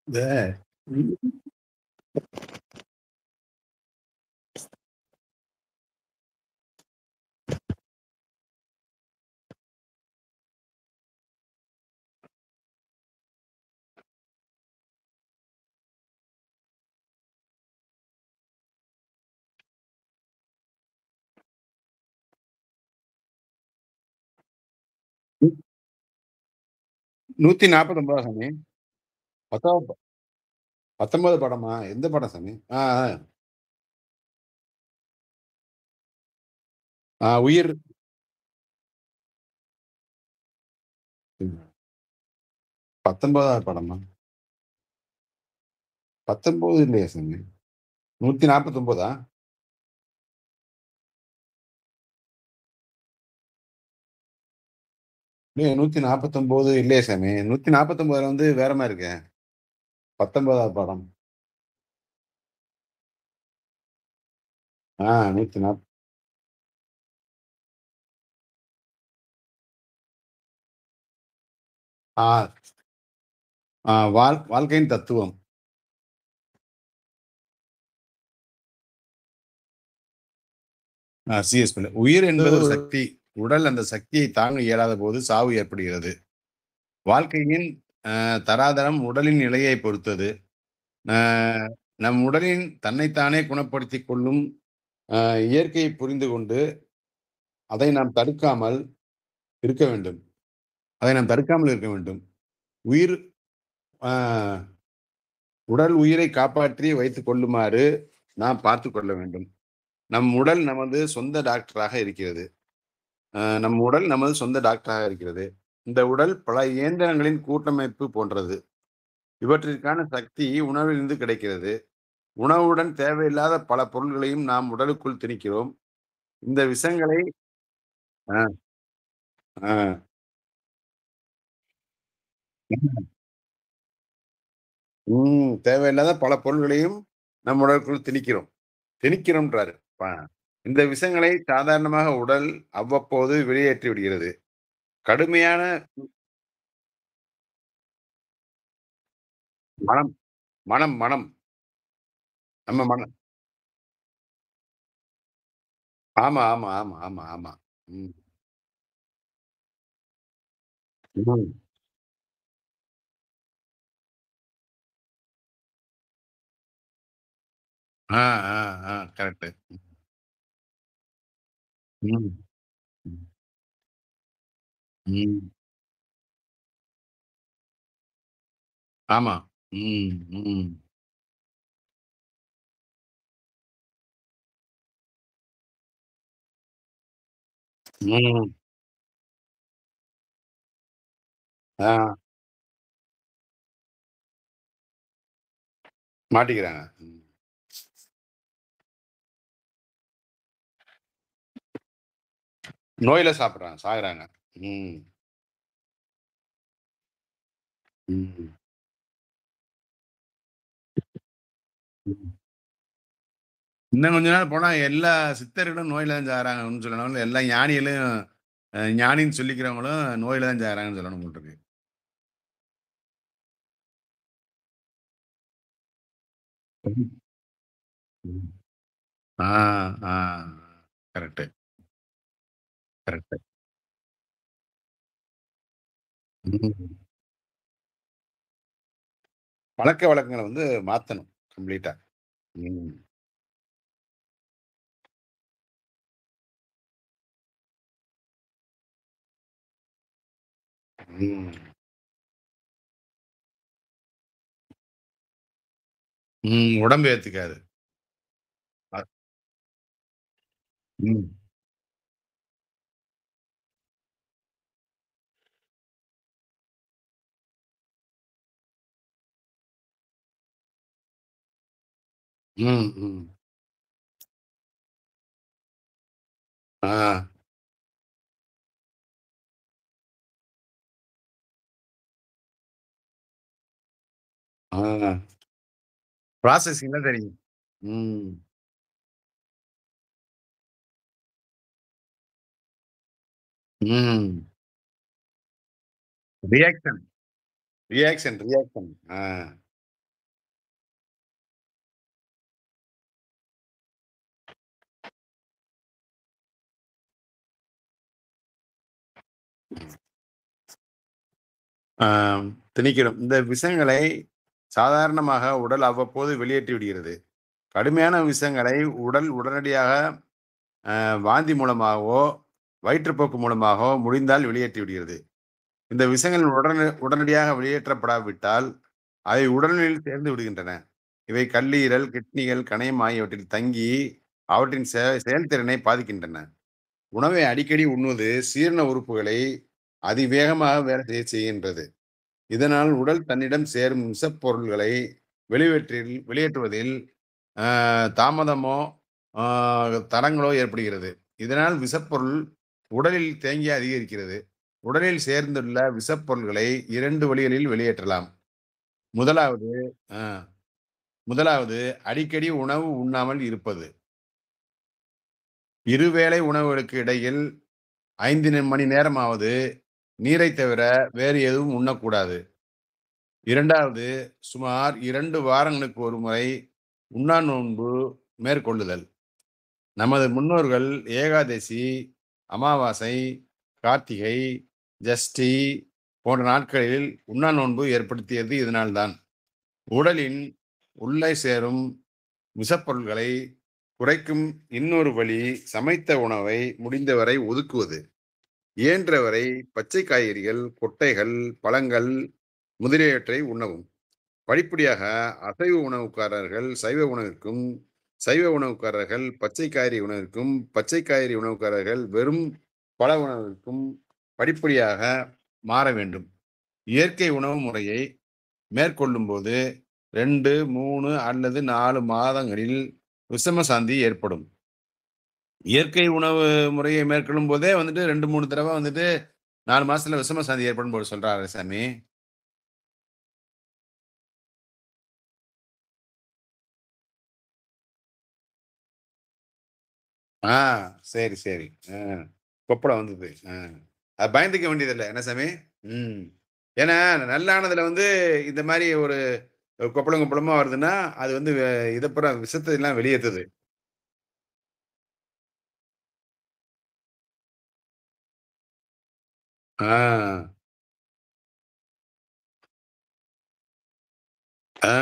இந்த ம் 149 சாமி? 19 படமா? எந்த படம் சாமி? ஆ, ஆ. உயிர் 19வது படமா? 19 இல்லையே சாமி. 149ஆ? இல்லையே 149 இல்லையே சாமி. 149ல வந்து வேற மாரி இருக்கே. 19வது படம். 140 ஆ, வாழ்க்கையின் தத்துவம். சிஎஸ் பிள்ளை. உயிர் என்பது ஒரு சக்தி. உடல் அந்த சக்தியை தாங்க இயலாதபோது சாவு ஏற்படுகிறது. வாழ்க்கையின் தராதரம் உடலின் நிலையை பொறுத்தது. அ நம் உடலின் தன்னைத்தானே குணப்படுத்திக் கொள்ளும் அ இயற்கையை புரிந்து கொண்டு, அதை நாம் தடுக்காமல் இருக்க வேண்டும். அதை நாம் தடுக்காமல் இருக்க வேண்டும். உயிர் அ உடல் உயிரை காப்பாற்றி வைத்துக் கொள்ளுமாறு நாம் பார்த்துக் கொள்ள வேண்டும். நம் உடல் நமது சொந்த டாக்டராக இருக்கிறது. நம் உடல் நமது சொந்த டாக்டராக இருக்கிறது. இந்த உடல் பல இயந்திரங்களின் கூட்டமைப்பு போன்றது. இவற்றிற்கான சக்தி உணவிலிருந்து கிடைக்கிறது. உணவுடன் தேவையில்லாத பல பொருள்களையும் நாம் உடலுக்குள் திணிக்கிறோம். இந்த விஷங்களை அ, அ. தேவையில்லாத பல பொருள்களையும் நம் உடலுக்குள் திணிக்கிறோம். திணிக்கிறோம்ன்றாரு. ப இந்த விஷங்களை சாதாரணமாக உடல் அவ்வப்போது வெளியேற்றி விடுகிறது. கடுமையான மனம் மனம் மனம் நம்ம மனம் ஆமா, ஆமா, ஆமா, ஆமா, ஆமா. ம். ம். ஆ, ஆ, கரெக்ட்டு. ம். ம். ம். ஆமா. ம், ம், ம். ஆ, மாட்டிக்கிறாங்க. ம். நோயில சாப்பிடுறாங்க, சாகுறாங்க. ம், ம், ம். இன்னும் கொஞ்ச நாள் போனா எல்லா சித்தர்களும் நோயில தான் சாகுறாங்கன்னு சொல்லணும். எல்லா ஞானிகளும் ஞானின்னு சொல்லிக்கிறவங்களும் நோயில தான் சாகுறாங்கன்னு சொல்லணும் போல இருக்கு. ம். ம். ஆ, ஆ. Correct, correct. ம். பழக்கவழக்கங்கள வந்து மாத்தணும் கம்ப்ளீட்டா. ம். ம். உடம்பு ஏத்துக்காது. அ ம். ம், ம். ஆ, ஆ. ப்ராசஸிங் தான் தெரியும். ம். ம். Reaction, reaction. ஆ. ஆம், திணிக்கிறோம். இந்த விஷங்களை சாதாரணமாக உடல் அவ்வப்போது வெளியேற்றி விடுகிறது. கடுமையான விஷங்களை உடல் உடனடியாக வாந்தி மூலமாகவோ, வயிற்றுப்போக்கு மூலமாகவோ முடிந்தால் வெளியேற்றி விடுகிறது. இந்த விஷங்கள் உடனடியாக வெளியேற்றப்படாவிட்டால், அவை உடலில் சேர்ந்து விடுகின்றன. இவை கல்லீரல், கிட்னிகள், கணையம் ஆகியவற்றில் தங்கி, அவற்றின் செயல்திறனை பாதிக்கின்றன. உணவை அடிக்கடி உண்ணுவது சீரண உறுப்புகளை அதிவேகமாக வேலை செய்கின்றது. இதனால் உடல் தன்னிடம் சேரும் விஷப்பொருள்களை வெளியேற்றுவதில் அ தாமதமோ, ஆ தடங்கலோ ஏற்படுகிறது. இதனால் விஷப்பொருள் உடலில் தேங்கி அதிகரிக்கிறது. உடலில் சேர்ந்துள்ள விஷப்பொருள்களை 2 வழிகளில் வெளியேற்றலாம். முதலாவது அ முதலாவது அடிக்கடி உணவு உண்ணாமல் இருப்பது. இருவேளை உணவுகளுக்கு இடையில் 5 மணி நேரமாவது நீரைத் தவிர வேறு எதுவும் உண்ணக்கூடாது. 2வது சுமார் 2 வாரங்களுக்கு ஒரு முறை உண்ணா நோன்பு மேற்கொள்ளுதல். நமது முன்னோர்கள் ஏகாதசி, அமாவாசை, கார்த்திகை, ஜஷ்டி போன்ற நாட்களில் உண்ணா நோன்பு ஏற்படுத்தியது இதனால்தான். உடலின் உள்ளே சேரும் விஷப்பொருள்களை குறைக்கும் இன்னொரு வழி சமைத்த உணவை முடிந்தவரை ஒதுக்குவது. இயன்றவரை பச்சை காய்கறிகள், கொட்டைகள், பழங்கள் முதலியவற்றை உண்ணவும். படிப்படியாக அசைவ உணவுக்காரர்கள் சைவ உணவிற்கும், சைவ உணவுக்காரர்கள் பச்சை காய்கறி உணவிற்கும், பச்சை காய்கறி உணவுக்காரர்கள் வெறும் பழ உணவிற்கும் படிப்படியாக மாற வேண்டும். இயற்கை உணவு முறையை மேற்கொள்ளும்போது 2, 3 அல்லது 4 மாதங்களில் விஷம சாந்தி ஏற்படும். இயற்கை உணவு முறையை மேற்கொள்ளும்போதே வந்துட்டு 2, 3 தடவ வந்துட்டு 4 மாசத்துல விஷம சாந்தி ஏற்படும் போல சொல்றாரே சாமி. ஆ சரி, சரி. கொப்பளம் வந்தது. அது பயந்துக்க வேண்டியதில்ல. என்ன சாமி? ம். ஏன்னா நல்லானதுல வந்து இந்த மாரி ஒரு கொப்பளம் கொப்பளமா வருதுன்னா, அது வந்து இத பூரா விஷத்த எல்லாம் வெளியேத்துது. ஆ, ஆ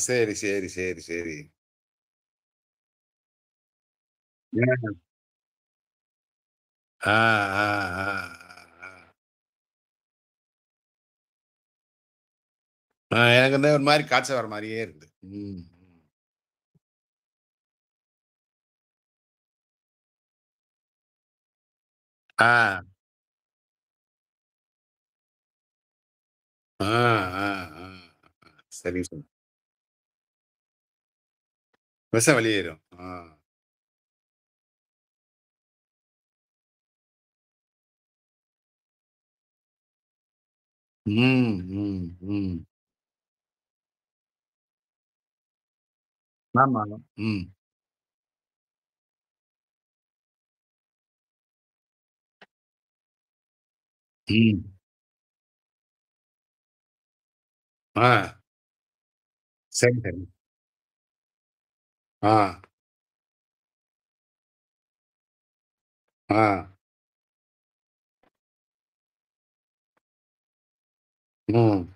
சரி, சரி, சரி, சரி. ஏன்? ஆ, ஆ, ஆ, ஆ, எனக்கு வந்து ஒரு மாரி காய்ச்சல் வர மாரியே இருக்குது. ம். ஆ, ஆ, ஆ, ஆ. சரி, சரி. விஷம் வெளியேறும். ஆ. ம், ம், ம். ஆமா. ம், ம். ஆ. சரி, சரி. ஆ, ஆ. ம்,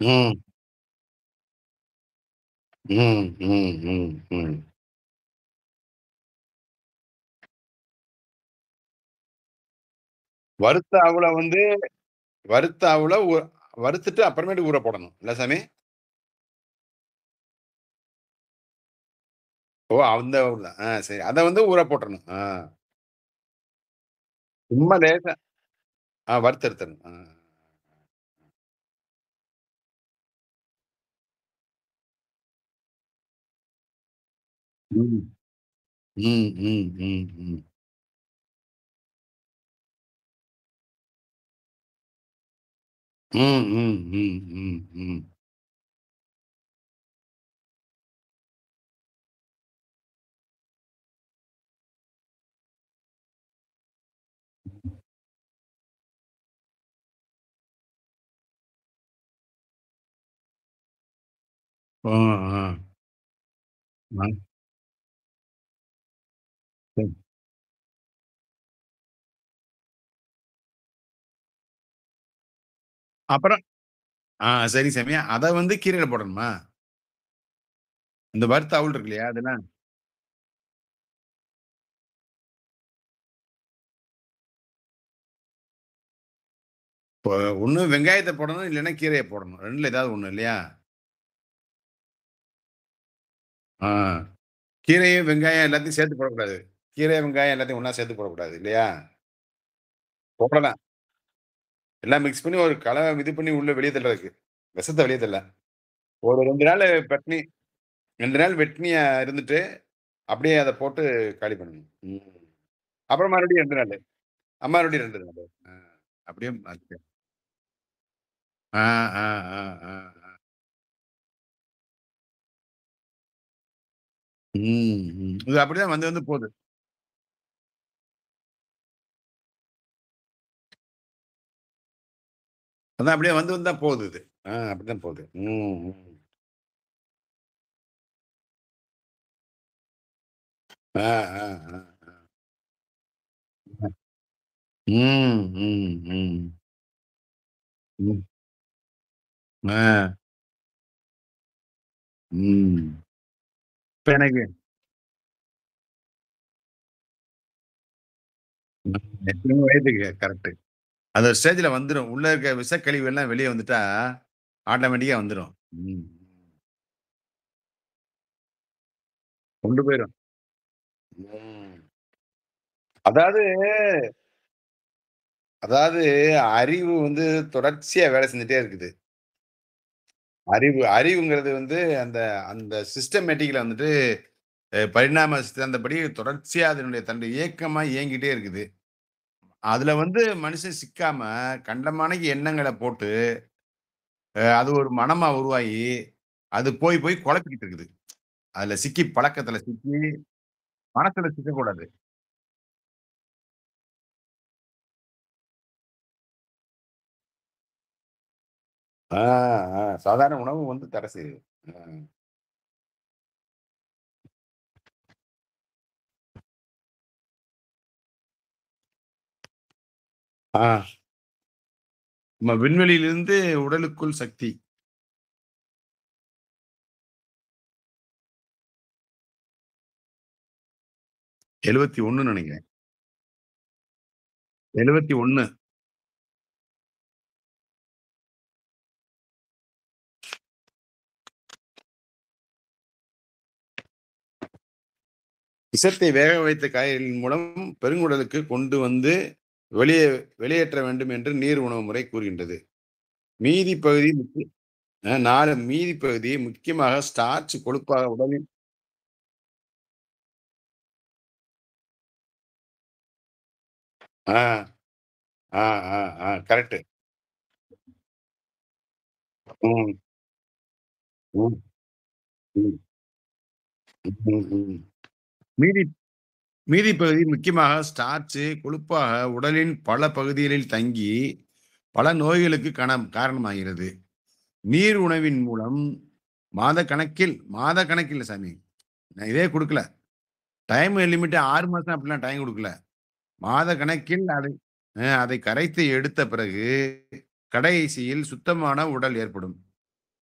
ம், ம், ம், ம், ம். வறுத்த அவுல வந்து வறுத்த அவுல வறுத்துட்டு அப்புறமேட்டு ஊற போடணும். இல்ல சாமி? ஓ! அந்த அவுல் தான். சரி. அத வந்து ஊற போட்டுறணும். சும்மா லேசா வறுத்து எடுத்துறணும். ம். ம், ம், ம், ம். ம், ம், ம், ம், ம். ஆ, ஆ. ஆ. சரி. அப்புறம் சரி சாமி. அத வந்து கீரையில போடணுமா? இந்த வறுத்த அவுல் இருக்கு இல்லையா? அதெல்லாம் இப்போ ஒண்ணு வெங்காயத்த போடணும், இல்லன்னா கீரைய போடணும். 2ல ஏதாவது ஒண்ணு இல்லையா? ஆ. கீரையும், வெங்காயம் எல்லாத்தையும் சேர்த்து போடக்கூடாது. கீரை, வெங்காயம் எல்லாத்தையும் ஒண்ணா சேர்த்து போடக்கூடாது இல்லையா? போடலாம். எல்லாம் மிக்ஸ் பண்ணி ஒரு இது பண்ணி உள்ள வெளிய தள்றதுக்கு. விஷத்த வெளிய தள்ள. ஒரு 2 நாளு பட்னி 2 நாள் வெட்னியா இருந்துட்டு, அப்படியே அத போட்டு காலி பண்ணணும். ம். அப்புறம் மறுபடியும் 2 நாளு. மறுபடியும் 2 நாளு. ஆ. அப்படியே மாத்தி ஆ, ஆ, ஆ, ஆ, ஆ. ம், ம். இது அப்படிதான் வந்து வந்து போது. அதான் அப்படியே வந்து வந்து தான் போகுது இது. அப்படிதான் போகுது. ம், ம். ஆ, ஆ, ஆ, ஆ. ம், ம், ம். ம். ஆ. ம். இப்ப எனக்கு 3 வயதுக்கு கரெக்ட்டு. அது ஒரு ஸ்டேஜ்ல வந்துரும். உள்ள இருக்க விஷக்கழிவு எல்லாம் வெளிய வந்துட்டா, ஆட்டோமேட்டிக்கா வந்துரும். ம். கொண்டு போயிரும். ம். அதாவது அதாவது அறிவு வந்து தொடர்ச்சியா வேலை செஞ்சுட்டே இருக்குது. அறிவுங்கிறது வந்து அந்த அந்த சிஸ்டமேட்டிக்ல வந்துட்டு பரிணாம சித்தாந்தப்படி தொடர்ச்சியா தன்னுடைய இயக்கமா இயங்கிட்டே இருக்குது. அதுல வந்து மனுஷன் சிக்காம கண்டமானைக்கு எண்ணங்கள போட்டு, அது ஒரு மனமா உருவாகி, அது போய் போய் குழப்பிக்கிட்டு இருக்குது. அதுல சிக்கி பழக்கத்துல சிக்கி மனசுல சிக்கக்கூடாது. ஆ, சாதாரண உணவு வந்து தடை செய்யுது. அ. ஆ. விண்வெளியிலிருந்து உடலுக்குள் சக்தி. 71 நெனைக்கிறேன். 71 விஷத்தை வேக வைத்த காய்கறிகளின் மூலம் பெருங்குடலுக்கு கொண்டு வந்து வெளியே வெளியேற்ற வேண்டும் என்று நீர் உணவு முறை கூறுகின்றது. மீதி பகுதி 4 மீதி பகுதி முக்கியமாக ஸ்டார்ச் கொழுப்பாக உடலில் ஆ, ஆ, ஆ, கரெக்ட்டு. ம், ம், ம், ம், ம். மீதி மீதி பகுதி முக்கியமாக ஸ்டார்ச் கொழுப்பாக உடலின் பல பகுதிகளில் தங்கி, பல நோய்களுக்கு காரணமாகிறது. நீர் உணவின் மூலம் மாதக்கணக்கில் இல்ல சாமி. நான் இதே குடுக்கல. டைம் லிமிட் 6 மாசம் அப்படிலாம் டைம் குடுக்கல. மாத கணக்கில் அதை கரைத்து எடுத்த பிறகு, கடைசியில் சுத்தமான உடல் ஏற்படும்.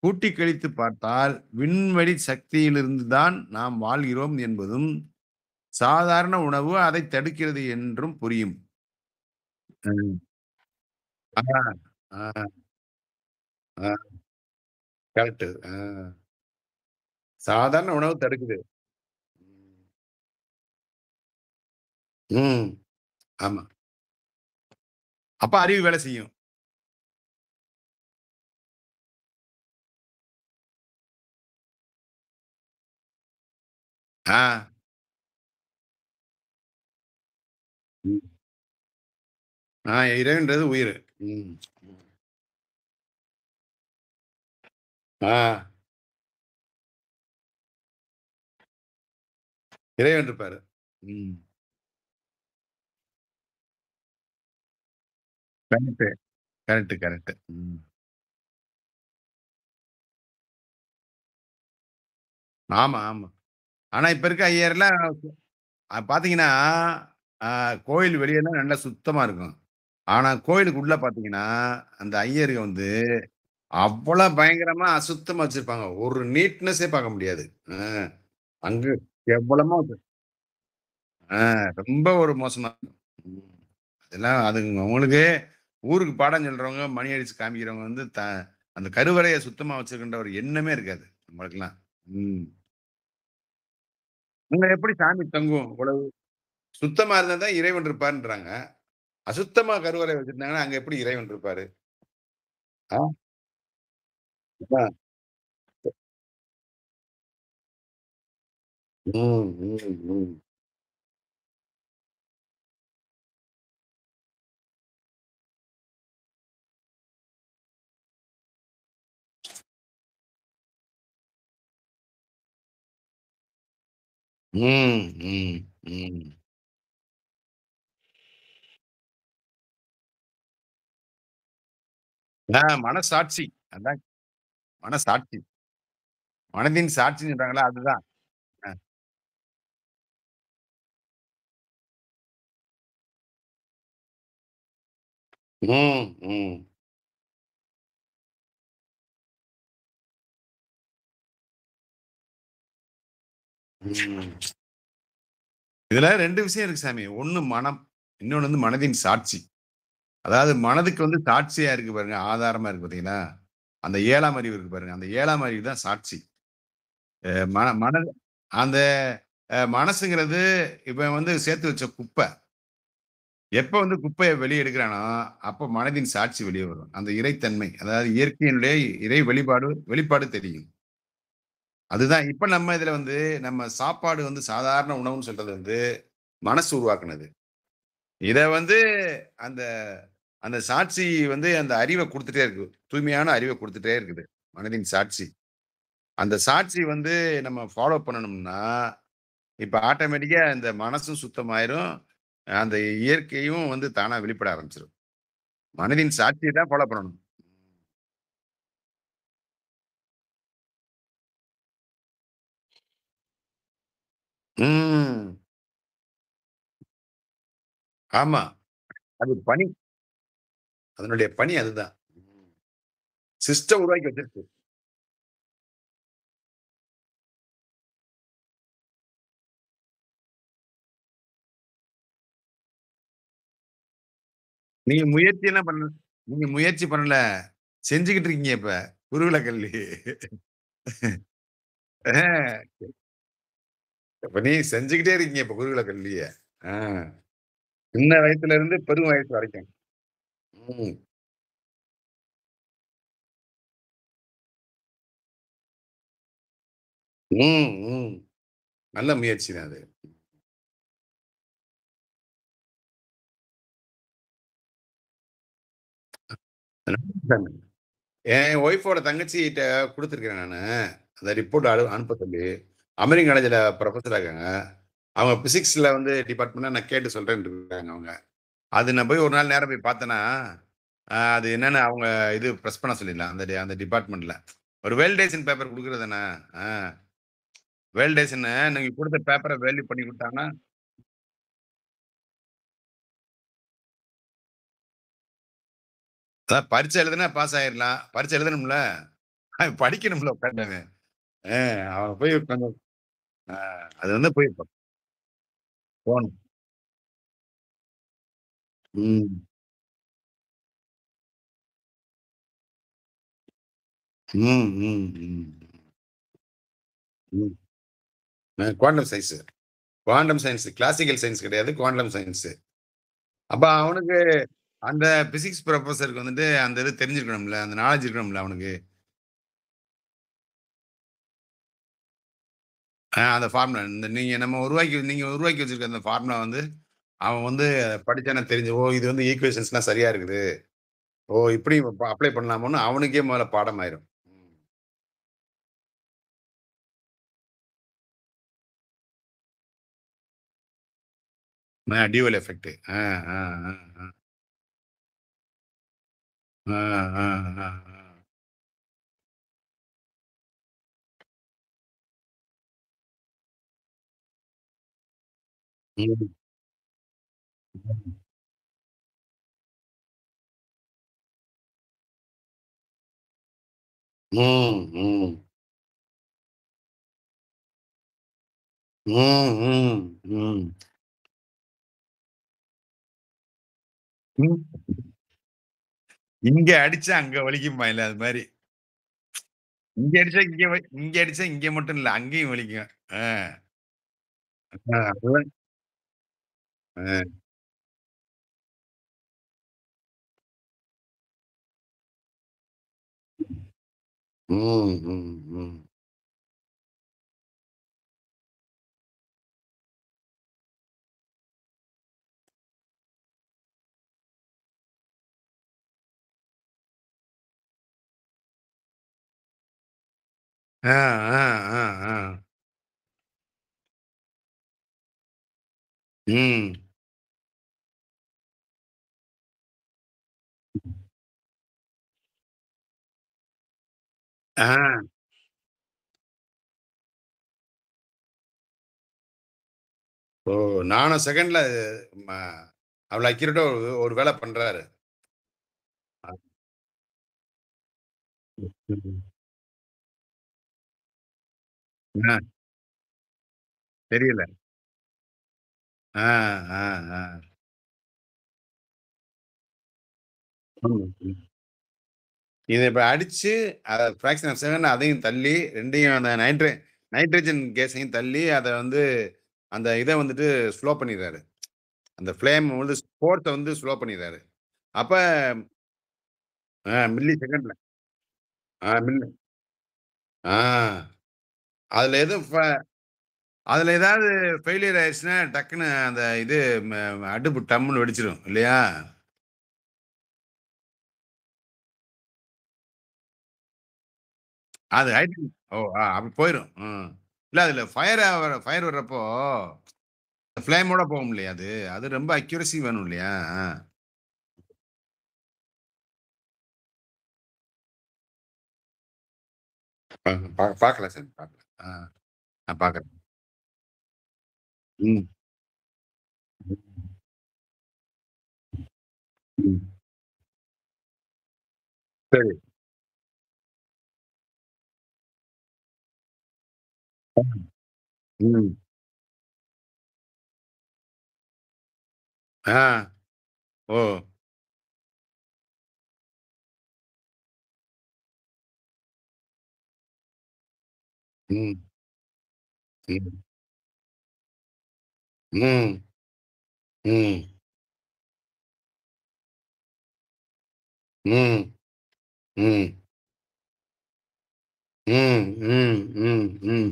கூட்டி கழித்து பார்த்தால், விண்வெளி சக்தியிலிருந்து தான் நாம் வாழ்கிறோம் என்பதும், சாதாரண உணவு அதை தடுக்கிறது என்றும் புரியும். ம். ஆ, ஆ, ஆ. கரெக்ட்டு. சாதாரண உணவு தடுக்குது. ம். ஆமா. அப்ப அறிவு வேலை செய்யும். ஆ. ம். இறைவன்றது உயிரு. ம். ஆ. இறைவன் இருப்பாரு. ம். Correct, correct. ம். ஆமா, ஆமா. ஆனா இப்ப இருக்க ஐயர்லாம் பார்த்தீங்கன்னா, அ கோயில் வெளியலாம் நல்லா சுத்தமா இருக்கும். ஆனா கோயிலுக்கு உள்ள பார்த்தீங்கன்னா, அந்த ஐயருக வந்து அவ்வளோ பயங்கரமா அசுத்தமா வச்சிருப்பாங்க. ஒரு நீட்னஸே பார்க்க முடியாது. அ அங்க கேவலமா ஆ ரொம்ப ஒரு மோசமா இருக்கும். ம். அதெல்லாம் அதுங்க அவங்களுக்கு ஊருக்கு பாடம் சொல்றவங்க, மணி அடிச்சு காமிக்கிறவங்க வந்து அந்த கருவறைய சுத்தமா வச்சுருக்கின்ற ஒரு எண்ணமே இருக்காது. நம்மளுக்கெல்லாம். ம். அங்க எப்படி சாமி தங்கும்? இவ்வளவு சுத்தமா இருந்தா தான் இறைவன் இருப்பார்ன்றாங்க. அசுத்தமா கருவறை வச்சிருந்தாங்கன்னா, அங்க எப்படி இறைவன் இருப்பாரு? ஆ, அதான். ம், ம், ம். ம், ம், ம். மனசாட்சி. அதான் மனசாட்சி. மனதின் சாட்சின்னு சொல்றாங்கல்ல அதுதான். அ. ம், ம், ம். இதுல 2 விஷயம் இருக்கு சாமி. ஒண்ணு மனம். இன்னொன்னு வந்து மனதின் சாட்சி. அதாவது மனதுக்கு வந்து சாட்சியா இருக்கு பாருங்க. ஆதாரமா இருக்கு பார்த்தீங்களா? அந்த 7ஆம் அறிவு இருக்கு பாருங்க. அந்த 7ஆம் அறிவு தான் சாட்சி. மனது அந்த மனசுங்கிறது இவன் வந்து சேர்த்து வச்ச குப்ப. எப்ப வந்து குப்பைய வெளிய எடுக்குறானோ, அப்ப மனதின் சாட்சி வெளிய வரும். அந்த இறைத்தன்மை. அதாவது இயற்கையினுடைய இறை வெளிப்பாடு தெரியும். அதுதான் இப்ப நம்ம இதுல வந்து நம்ம சாப்பாடு வந்து சாதாரண உணவுன்னு சொல்றது வந்து மனசு உருவாக்குனது. இத வந்து அந்த அந்த சாட்சி வந்து அந்த அறிவ குடுத்துட்டே இருக்கு. தூய்மையான அறிவ குடுத்துட்டே இருக்குது. மனதின் சாட்சி. அந்த சாட்சி வந்து நம்ம ஃபாலோ பண்ணணும்னா, இப்ப ஆட்டோமேட்டிக்கா இந்த மனசும் சுத்தமாயிரும். அந்த இயற்கையும் வந்து தானா வெளிப்பட ஆரம்பிச்சுரும். மனதின் சாட்சிய தான் ஃபாலோ பண்ணணும். ம். ஆமா. அது பணி. அதனுடைய பணி அதுதான். ம். சிஸ்டம் உருவாக்கி வச்சிருக்கு. நீங்க முயற்சி என்ன பண்ணல. நீங்க முயற்சி பண்ணல. செஞ்சுகிட்டு இருக்கீங்க இப்ப. குருவில கல்வி. அ இப்ப நீ செஞ்சுகிட்டே இருக்கீங்க இப்ப குருகுல கல்விய. ஆ. சின்ன வயசுல இருந்து பெரும் வயசு வரைக்கும். ம். ம், ம். நல்ல முயற்சி தான் அது. என் ஒய்ஃபோட தங்கச்சிட்ட குடுத்துருக்கேன் நானு. அந்த ரிப்போர்ட் அனுப்ப சொல்லி. அமெரிக்கன் காலேஜ்ல புரொஃபசரா இருக்காங்க. அவங்க பிசிக்ஸ்ல வந்து டிபார்ட்மெண்ட்ல நான் கேட்டு சொல்றேன்ட்டு இருக்காங்க அவங்க. அது நான் போய் ஒரு நாள் நேரா போய் பார்த்தேன்னா, அது என்னன்னு அவங்க இது பிரஸ் பண்ண சொல்லிடலாம். அந்த டிபார்ட்மெண்ட்ல. ஒரு வேலிடேஷன் பேப்பர் குடுக்குறது தானே. ஆ வேலிடேஷன்னு நீங்க குடுத்த பேப்பர வேல்யூ பண்ணி குடுத்தாங்கன்னா, அதான் பரீட்சை எழுதுனா பாஸ் ஆயிரலாம். பரீட்சை எழுதணும்ல. படிக்கணும்ல உட்காந்து. ஆ அவங்க போய் கொஞ்சம் அது வந்து போய் போணும். ம். ம், ம், ம். ம். Quantum science. Quantum science. Classical science கிடையாது. Quantum science. அப்ப அவனுக்கு அந்த பிசிக்ஸ் புரொஃபசருக்கு வந்துட்டு அந்த இது தெரிஞ்சிருக்கணும்ல. அந்த நாலேட்ஜ் இருக்கணும்ல அவனுக்கு. அந்த ஃபார்முலா இந்த நீங்க உருவாக்கி வச்சிருக்க அந்த ஃபார்முலா வந்து, அவன் வந்து படிச்சானா தெரிஞ்சு, ஓ! இது வந்து ஈக்குவேஷன்ஸ்லாம் சரியா இருக்குது. ஓ! இப்படி அப்ளை பண்ணலாமோன்னு அவனுக்கே முதல்ல பாடமாயிரும். Dual effect. ஆ, ஆ, ஆ, ஆ. ஆ, ஆ, ஆ, ஆ. ம். ம், ம். ம், ம், ம். ம். இங்க அடிச்சா அங்க வலிக்கும்பாய்ல அது மாரி. இங்க அடிச்சா இங்க மட்டும் இல்ல. அங்கேயும் வலிக்கும். ஆ. அதுதான். அ. ம், ம், ம். ஆ, ஆ, ஆ, ஆ. ம். ஆ. ஓ! நானோ செகண்ட்ல ம அவ்வளோ அக்யூரேட்டா ஒரு வேல பண்றாரு. அ. ம். ஆ தெரியல. ஆ, ஆ, ஆ. ம், ம். இத இப்ப அடிச்சு, அத ஃபிராக்ஷன் ஆஃப் செகண்ட்ல அதையும் தள்ளி 2யும் அந்த நைட்ரஜன் கேஸையும் தள்ளி, அத வந்து அந்த இத வந்துட்டு ஸ்லோ பண்ணிறாரு. அந்த ஃப்ளேம் வந்து ஃபோர்ஸ வந்து ஸ்லோ பண்ணிறாரு. அப்ப மில்லி செகண்ட்ல. மில்லி ஆ அதுல எதுவும் அதுல ஏதாவது ஃபெயிலியர் ஆயிருச்சுன்னா, டக்குனு அந்த இது அடுப்பு டம்முன்னு வெடிச்சிரும் இல்லையா? அது ஹைட்ரஜன் அப்ப போயிரும். ம். இல்ல அதுல ஃபயர் வர்றப்போ, ஃப்ளேமோட போகும் இல்லையா அது? அது ரொம்ப அக்யூரசி வேணும் இல்லையா? பார்க்கல சார். பார்க்கல. நான் பார்க்குறேன். ம். ம். சரி. ம். ஆ. ஓ! ம். ம். ம். ம். ம். ம். ம். ம். ம். ம்.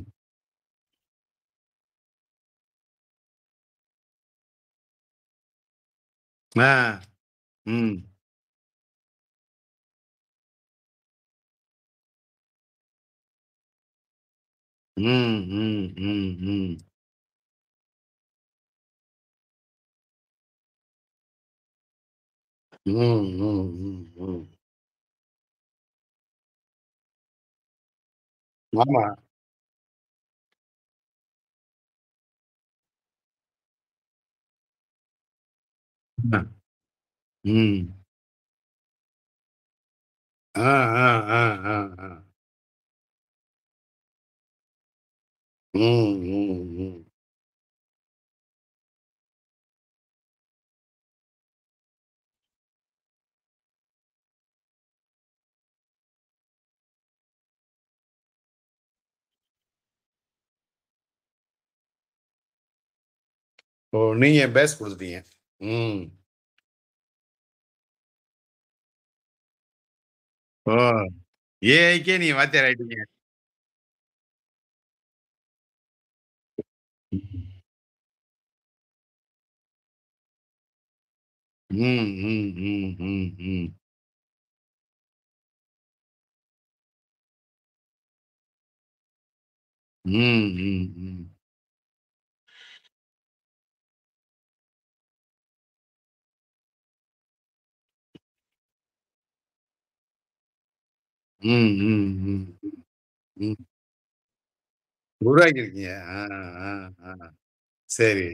ஆ. ம். ம். ம். ம். ம். ம். ம். ம். ம். ஆமா. ம். ஆ, ஆ, ஆ, ஆ, ஆ. ம், ம், ம். ஓ! நீங்க பேஸ் குடுத்துட்டீங்க. ம். ஓ! ஏஐக்கே நீங்க வாத்தியார் ஆயிட்டீங்க. ம், ம், ம், ம், ம். ம், ம், ம். ம், ம், ம், ம். உருவாக்கியிருக்கீங்க. ஆ, ஆ, ஆ. சரி.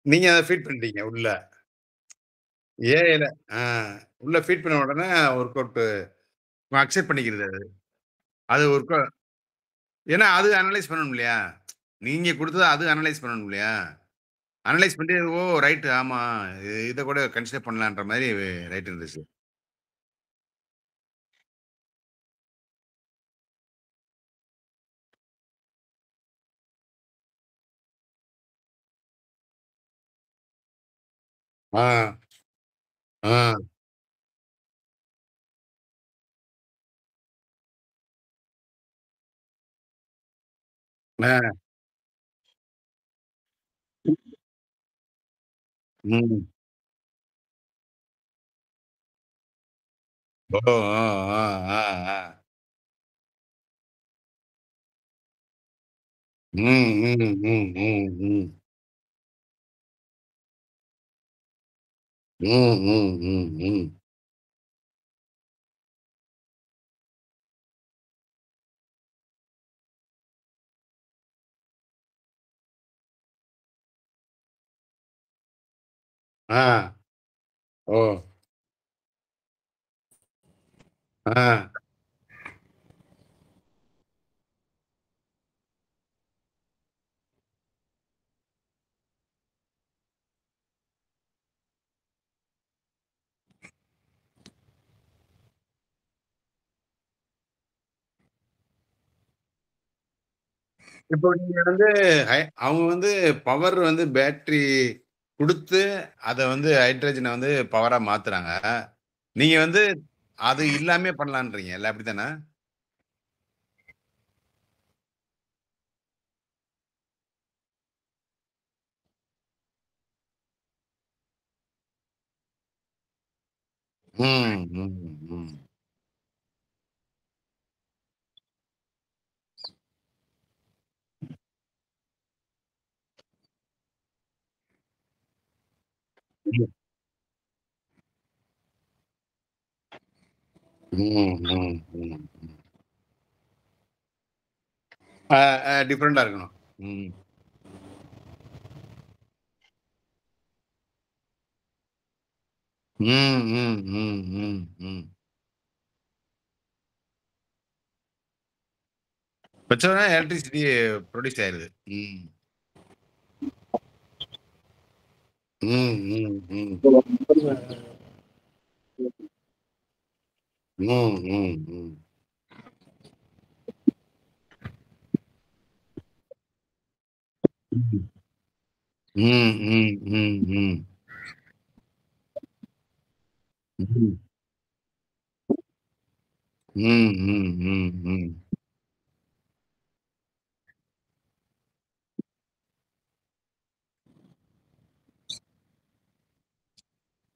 நீங்க அத ஃபீட் பண்ணிட்டீங்க உள்ள. ஏஐல ஆ உள்ள ஃபீட் பண்ண உடனே ஒர்க் அவுட் அக்செப்ட் பண்ணிக்கிறது அது. அது ஒர்க் ஏன்னா அது அனலைஸ் பண்ணணும் இல்லையா? நீங்க குடுத்தத அது அனலைஸ் பண்ணணும் இல்லையா? அனலைஸ் பண்ணிட்டு, ஓ! ரைட் ஆமா. இத கூட கன்சிடர் பண்ணலான்ற மாரி ரைட் இருந்துச்சு. ஆ, ஆ, ஆ, ம். ஓ! ஆ, ஆ, ஆ, ஆ. ம், ம், ம், ம், ம். ம், ம், ம், ம். ஆ, ஓ! ஆ. இப்போ நீங்க வந்து ஹை அவங்க வந்து பவர் வந்து பேட்டரி குடுத்து, அத வந்து ஹைட்ரஜன வந்து பவரா மாத்துறாங்க. நீங்க வந்து அது இல்லாமயே பண்ணலான்றீங்கல்ல, அப்படித்தானே? ம், ம், ம். ம், ம், ம், ம். டிஃபரெண்டா இருக்கணும். ம். ம், ம், ம், ம், ம். வச்சோனே எலக்ட்ரிசிட்டி புரொடியூஸ் ஆயிருது. ம். ம், ம், ம். ம், ம், ம். ம். ம், ம், ம், ம். ம். ம், ம், ம், ம்.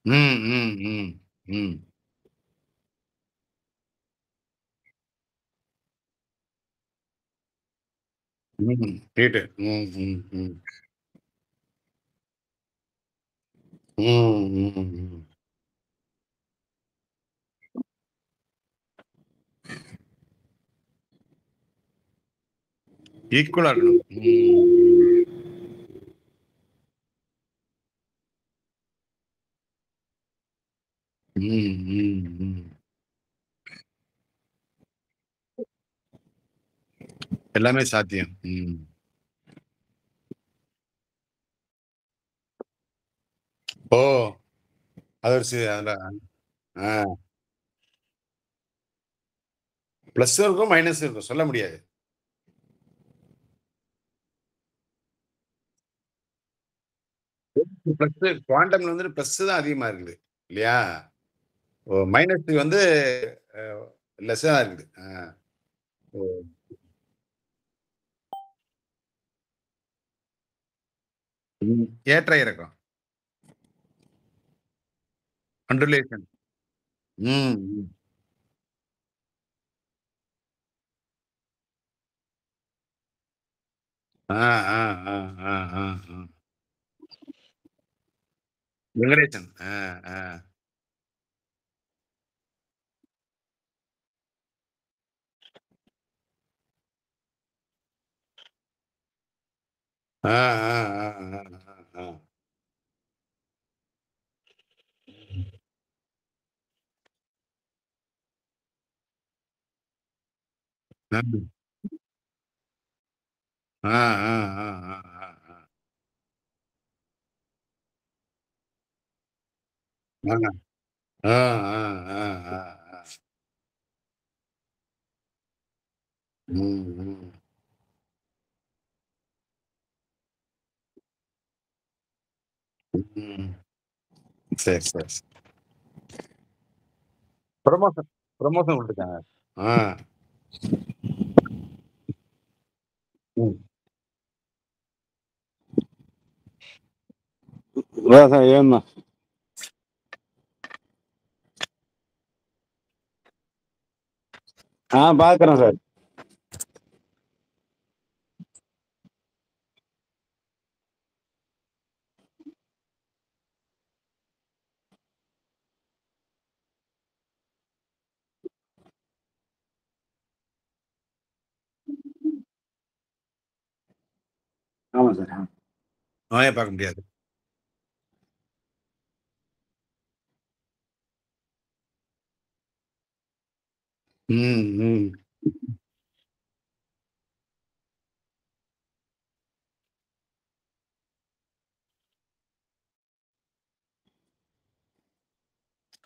ம், ம், ம், ம். ம். ஹீட்டு. ம், ம், ம். ம், ம், ம். ஈக்குவலா இருக்கணும். ம், ம். ம், ம், ம். எல்லாமே சாத்தியம். ம். ஓ! அது ஒரு அதுல ஆ. பிளஸ்ஸும் இருக்கும், மைனஸும் இருக்கும். சொல்ல முடியாது. பிளஸ்ஸு குவாண்டம்ல வந்துட்டு பிளஸ் தான் அதிகமா இருக்குது. இல்லையா? ஓ மைனஸ் வந்து அ லெஸ்ஸா தான் இருக்குது. ஓ! ம். ஏற்ற இறக்கம். அண்டுலேஷன். ம், ம். ஆ, ஆ, ஆ, ஆ, ஆ, ஆ. வெங்கடேசன். ஆ. ஆ, ஆ, ஆ, ஆ, ஆ, ஆ. ம். ஆ, ஆ, ஆ, ஆ, ஆ, ஆ. ஆ, ஆ, ஆ, ஆ, ஆ, ஆ. ம், ம். ம். சரி, சரி, சரி. ப்ரமோஷன் ப்ரமோஷன் குடுத்துருக்காங்க. ஆ. ம். விவசாயம் தான். பார்க்குறேன் சார். ஆமா சார். நோயே பார்க்க முடியாது. ம், ம்.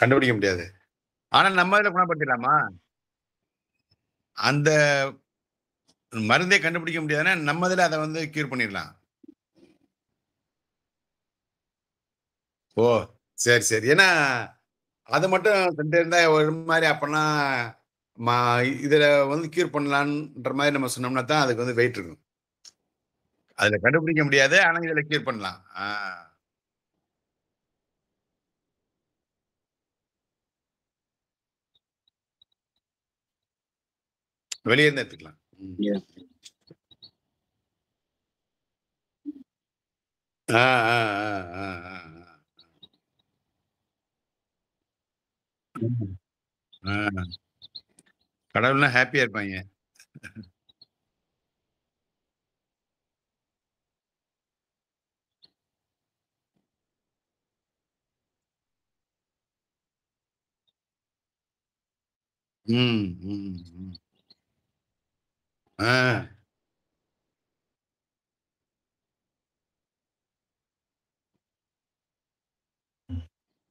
கண்டுபிடிக்க முடியாது. ஆனா நம்ம இதுல குணப்படுத்திடலாமா? அந்த மருந்தே கண்டுபிடிக்க முடியாதுன்னா, நம்ம இதுல அத வந்து கியூர் பண்ணிடலாம். ஓ! சரி, சரி. ஏன்னா, அத மட்டும் செஞ்சுட்டே இருந்தா ஒரு மாரி அப்பன்னா, மா இதுல வந்து கியூர் பண்ணலான்ற மாரி நம்ம சொன்னோம்னா தான் அதுக்கு வந்து வெயிட் இருக்கும். அதுல கண்டுபிடிக்க முடியாது. ஆனா இதுல கியூர் பண்ணலாம். வெளிய இருந்து எடுத்துக்கலாம். ம். ஆ, ஆ, ஆ, ஆ, ஆ, ஆ. ம். ஆ. கடவுள்லாம் ஹேப்பியா இருப்பாய்ங்க. ம், ம், ம். ஆ,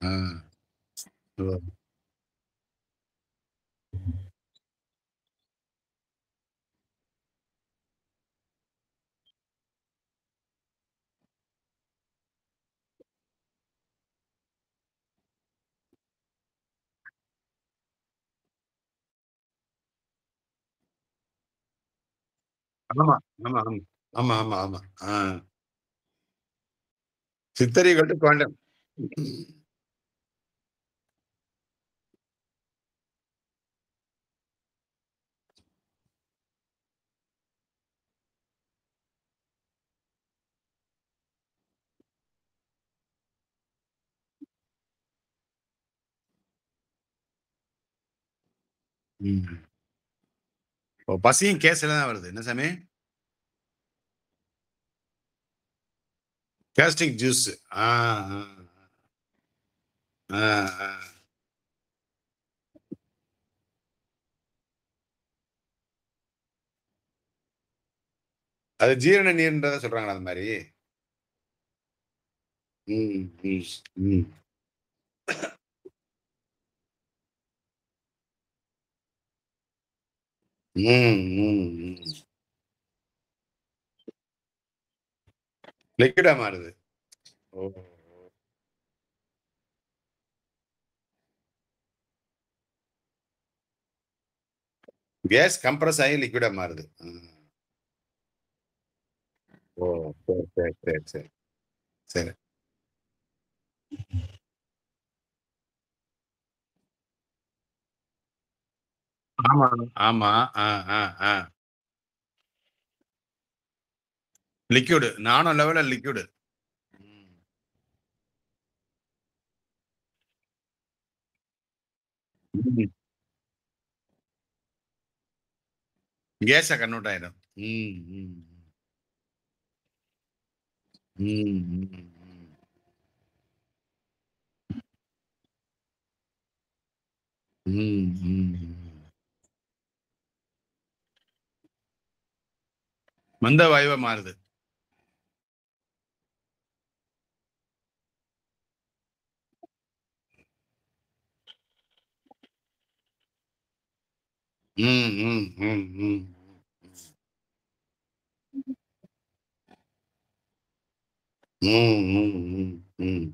ஆ. ஓ! ஆமா, ஆமா, ஆமா. ஆமா, ஆமா, ஆமா. ஆ. சித்தரிகள் டு குவாண்டம். ம். ஓ! பசியும் கேஸ்ல தான் வருது. என்ன சாமி? Gastric juice. ஆ, ஆ, ஆ, ஆ. அது ஜீரண நீர்ன்றத சொல்றாங்களா அந்த மாரி? ம், ம், ம். ம், ம், ம். லிக்விடா மாறுது. ஓ! கேஸ் கம்ப்ரஸ் ஆயி லிக்விடா மாறுது. ம். ஓ! சரி, சரி, சரி, சரி, சரி. ஆமா, ஆமா. ஆ, ஆ, ஆ. லிக்விடு. நானோ லெவல்ல லிக்விடு. ம். ம். கேஸா கன்வெர்ட் ஆயிடும். ம், ம், ம், ம், ம். ம், ம், ம். மந்த வாயுவா மாறுது. ம், ம், ம், ம். ம், ம், ம், ம்.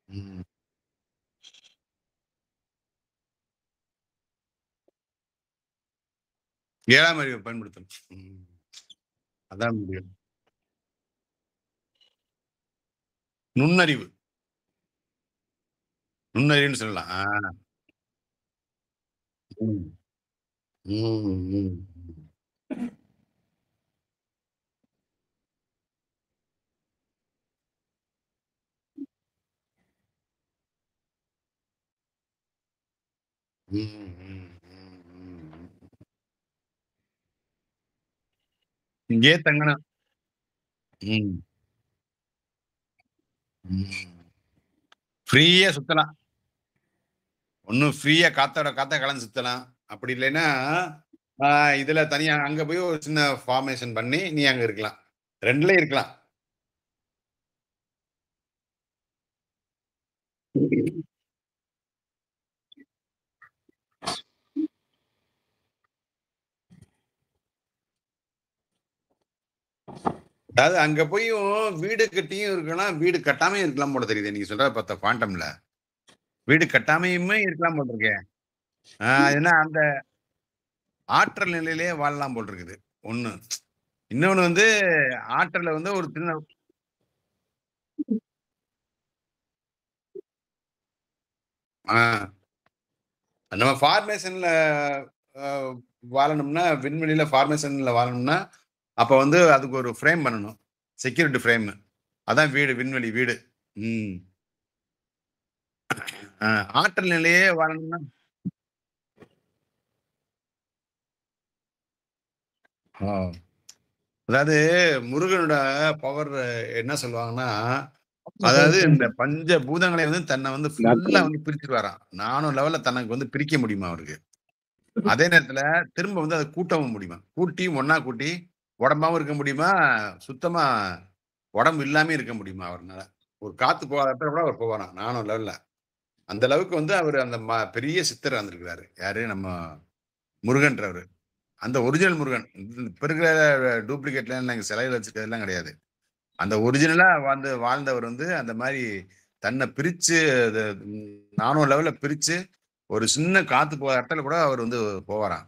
ம். 7ஆம் அறிவ பயன்படுத்தணும். ம். அதான் முடியும். நுண்ணறிவு. நுண்ணறிவுன்னு சொல்லலாம். ம். ம், ம், ம், ம், ம், ம். இங்கேயே தங்கணும். ம், ம். ஃப்ரீயா சுத்தலாம். ஒண்ணு ஃப்ரீயா காத்தோட காத்தா கலந்து சுத்தலாம். அப்படி இல்லைன்னா, ஆ இதுல தனியா அங்க போய் ஒரு சின்ன ஃபார்மேஷன் பண்ணி, நீ அங்க இருக்கலாம். 2லயும் இருக்கலாம். அதாவது அங்க போயும் வீடு கட்டியும் இருக்கலாம், வீடு கட்டாமயும் இருக்கலாம் போல தெரியுதே! நீங்க சொல்றத பார்த்தா குவாண்டம்ல. வீடு கட்டாமையுமே இருக்கலாம் போல இருக்கே! ஏன்னா அந்த ஆற்றல் நிலையிலேயே வாழலாம் போல இருக்குது. 1. இன்னொன்னு வந்து ஆற்றல வந்து ஒரு சின்ன ஆ நம்ம ஃபார்மேஷன்ல அ வாழணும்னா, விண்வெளியில ஃபார்மேஷன்ல வாழணும்னா, அப்ப வந்து அதுக்கு ஒரு ஃப்ரேம் பண்ணணும். Security frame. அதான் வீடு, விண்வெளி வீடு. ம். அ ஆற்றல் நிலையே வாழணும்னா ஆ. அதாவது முருகனோட பவர் என்ன சொல்லுவாங்கன்னா, அதாவது இந்த பஞ்ச பூதங்களையும் வந்து தன்னை வந்து ஃபுல்லா வந்து பிரிச்சுருவாராம். நானோ லெவல்ல தனக்கு வந்து பிரிக்க முடியுமா அவருக்கு. அதே நேரத்துல திரும்ப வந்து அத கூட்டவும் முடியுமா. கூட்டி ஒண்ணா கூட்டி உடம்பாவும் இருக்க முடியுமா, சுத்தமா உடம்பு இல்லாமயும் இருக்க முடியுமா அவர்னால. ஒரு காத்து போகாத இடத்துல கூட அவர் போவாராம். நானோ லெவல்ல. அந்த அளவுக்கு வந்து அவரு அந்த பெரிய சித்தர் வந்திருக்கிறாரு. யாரு நம்ம முருகன்றவரு. அந்த ஒரிஜினல் முருகன். இப்ப இருக்கிற டூப்ளிகேட்லாம் நாங்க சிலையில வச்சிருக்கிறதெல்லாம் கிடையாது. அந்த ஒரிஜினலா வந்து வாழ்ந்தவர் வந்து அந்த மாரி தன்ன பிரிச்சு அது நானோ லெவல்ல பிரிச்சு, ஒரு சின்ன காத்து போற இடத்துல கூட அவர் வந்து போவாராம்.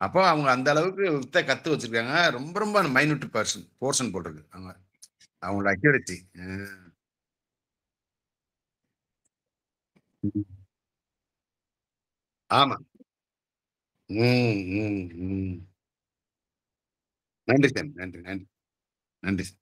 அப்போ அவங்க அந்த அளவுக்கு வித்த கத்து வச்சிருக்காங்க. ரொம்ப ரொம்ப மைன்யூட் போர்ஷன் போட்டிருக்கு. அவங்க அவங்களோட அக்யூரசி. ம். ஆமா. ம், ம், ம். நன்றி சார். நன்றி, நன்றி, நன்றி சார்.